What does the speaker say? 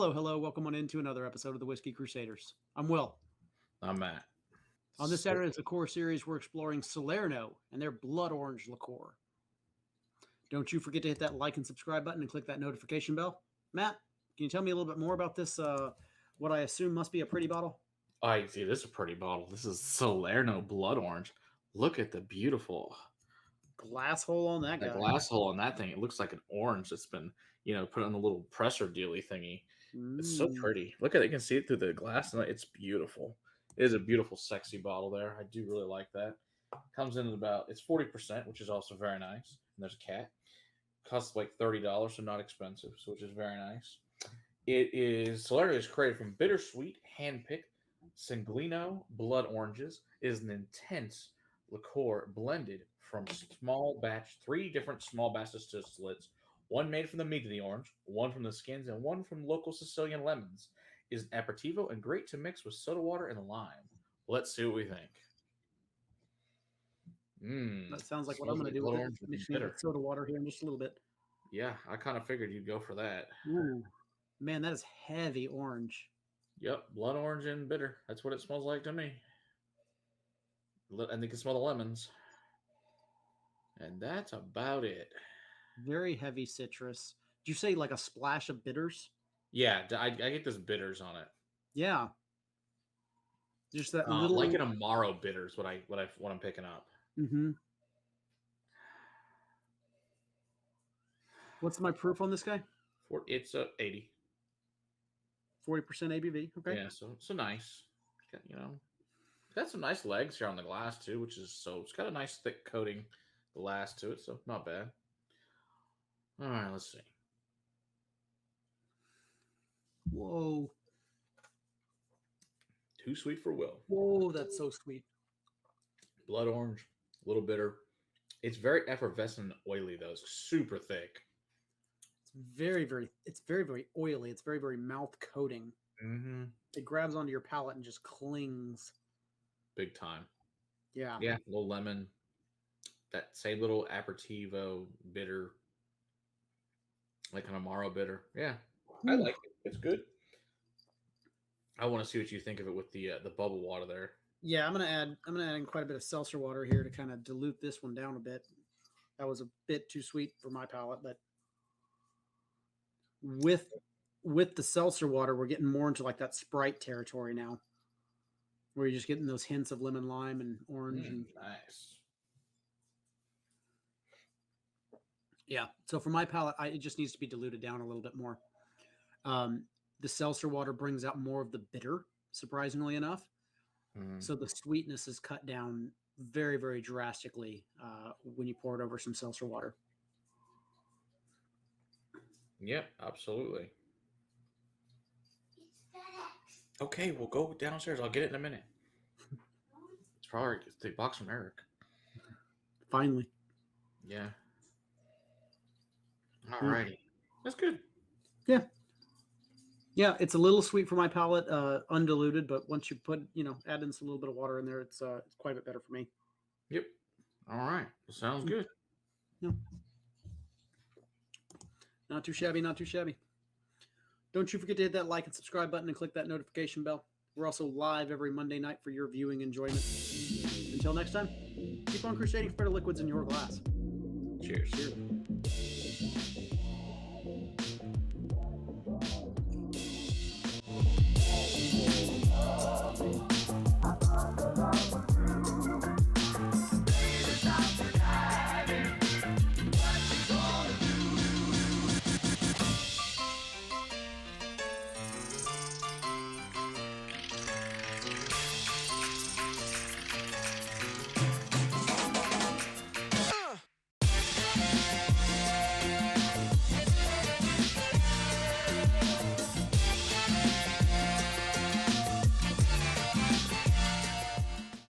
Hello, hello. Welcome on into another episode of the Whiskey Crusaders. I'm Will. I'm Matt. On this Saturday's Liqueur series, we're exploring Solerno and their Blood Orange Liqueur. Don't you forget to hit that like and subscribe button and click that notification bell. Matt, can you tell me a little bit more about this, what I assume must be a pretty bottle? I see. This is a pretty bottle. This is Solerno Blood Orange. Look at the beautiful glass hole on that guy. glass hole on that thing. It looks like an orange that's been, put on a little presser dealy thingy. It's so pretty. Look at it. You can see it through the glass. And it's beautiful. It is a beautiful, sexy bottle there. I do really like that. Comes in at it's 40%, which is also very nice. And there's a cat. Costs like $30, so not expensive, so which is very nice. Solerno is created from bittersweet, hand-picked Sanguinello blood oranges. It is an intense liqueur blended from three different small batch distillates, one made from the meat of the orange, one from the skins, and one from local Sicilian lemons. It is an appertivo and great to mix with soda water and lime. Let's see what we think. That sounds like what I'm going to do with mixing it with soda water here in just a little bit. Yeah, I kind of figured you'd go for that. Ooh, man, that is heavy orange. Yep, blood orange and bitter. That's what it smells like to me. And you can smell the lemons. And that's about it. Very heavy citrus. Did you say like a splash of bitters? Yeah, I get those bitters on it. Yeah. Just that little like an Amaro bitters, what I'm picking up. Mm-hmm. What's my proof on this guy? It's 80. 40% ABV. Okay. Yeah, so nice. It's got some nice legs here on the glass too, it's got a nice thick coating glass to it, so not bad. All right, let's see. Whoa. Too sweet for Will. Whoa, that's so sweet. Blood orange, a little bitter. It's very effervescent and oily though. It's super thick. It's very, very oily. It's very, very mouth coating. Mm-hmm. It grabs onto your palate and just clings. Big time. Yeah. Yeah, a little lemon. That same little appertivo bitter. Like an Amaro bitter. Yeah. I like it. It's good. I want to see what you think of it with the bubble water there. Yeah, I'm gonna add in quite a bit of seltzer water here to kind of dilute this one down a bit. That was a bit too sweet for my palate, but with the seltzer water, we're getting more into like that Sprite territory now, where you're just getting those hints of lemon, lime, and orange. Nice. Yeah. So for my palate, it just needs to be diluted down a little bit more. The seltzer water brings out more of the bitter, surprisingly enough. Mm-hmm. So the sweetness is cut down very, very drastically when you pour it over some seltzer water. Yep, absolutely. Okay, we'll go downstairs. I'll get it in a minute. It's probably the box from Eric. Finally. Yeah. Alrighty. That's good. Yeah. Yeah, it's a little sweet for my palate, undiluted, but once you add in a little bit of water in there, it's quite a bit better for me. Yep. All right. Well, sounds good. No. Not too shabby, not too shabby. Don't you forget to hit that like and subscribe button and click that notification bell. We're also live every Monday night for your viewing enjoyment. Until next time, keep on crusading for better liquids in your glass. Cheers.